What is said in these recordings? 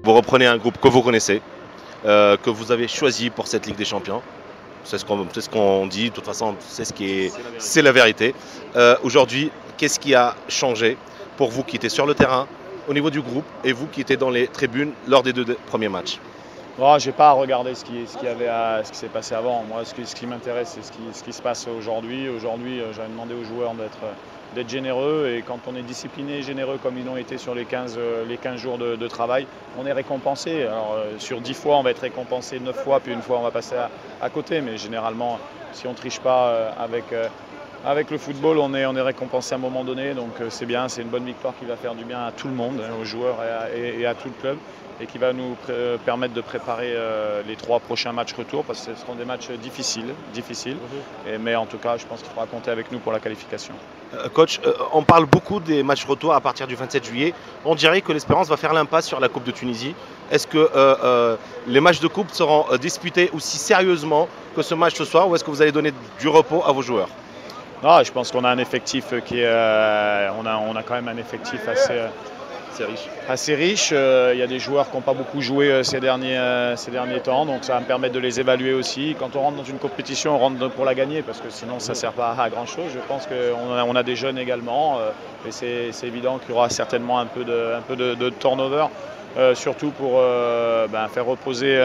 vous reprenez un groupe que vous connaissez, que vous avez choisi pour cette Ligue des Champions. C'est ce qu'on dit, de toute façon, c'est la vérité. Aujourd'hui, qu'est-ce qui a changé pour vous qui étiez sur le terrain, au niveau du groupe, et vous qui étiez dans les tribunes lors des 2 premiers matchs? Je n'ai pas à regarder ce qui s'est passé avant. Moi, ce qui m'intéresse, c'est ce qui se passe aujourd'hui. Aujourd'hui, j'avais demandé aux joueurs d'être généreux, et quand on est discipliné et généreux comme ils l'ont été sur les 15 jours de travail, on est récompensé. Alors, sur 10 fois, on va être récompensé 9 fois, puis une fois, on va passer à côté. Mais généralement, si on ne triche pas avec le football, on est récompensé à un moment donné. Donc c'est bien, c'est une bonne victoire qui va faire du bien à tout le monde, aux joueurs et à tout le club, et qui va nous permettre de préparer les 3 prochains matchs retour, parce que ce seront des matchs difficiles. Mais en tout cas, je pense qu'il faudra compter avec nous pour la qualification. Coach, on parle beaucoup des matchs retour à partir du 27 juillet. On dirait que l'Espérance va faire l'impasse sur la Coupe de Tunisie. Est-ce que les matchs de Coupe seront disputés aussi sérieusement que ce match ce soir, ou est-ce que vous allez donner du repos à vos joueurs? Non, je pense qu'on a un effectif qui est, on a quand même un effectif assez riche. Il y a des joueurs qui n'ont pas beaucoup joué ces derniers temps, donc ça va me permettre de les évaluer aussi. Quand on rentre dans une compétition, on rentre pour la gagner, parce que sinon ça ne sert pas à grand chose. Je pense qu'on a des jeunes également, et c'est évident qu'il y aura certainement un peu de turnover. Surtout pour faire reposer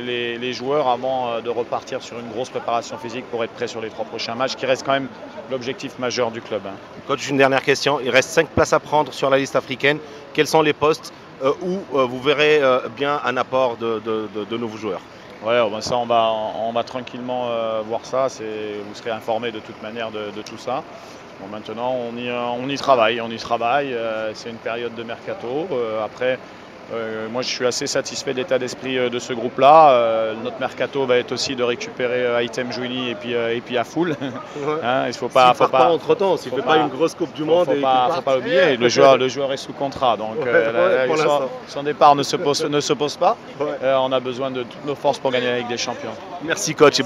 les joueurs avant de repartir sur une grosse préparation physique pour être prêt sur les 3 prochains matchs, qui reste quand même l'objectif majeur du club. Coach, une dernière question. Il reste 5 places à prendre sur la liste africaine. Quels sont les postes où vous verrez bien un apport de nouveaux joueurs? Ça, on va tranquillement voir ça. Vous serez informés de toute manière de tout ça. Bon, maintenant, on y travaille. C'est une période de mercato. Après, moi, je suis assez satisfait de l'état d'esprit de ce groupe-là. Notre mercato va être aussi de récupérer Item Jouini et puis Afoul. Il faut pas entre-temps, s'il ne fait pas une grosse Coupe du Monde. Il ne faut pas oublier, le joueur est sous contrat. Donc son départ ne se pose pas. On a besoin de toutes nos forces pour gagner la Ligue des Champions. Merci coach.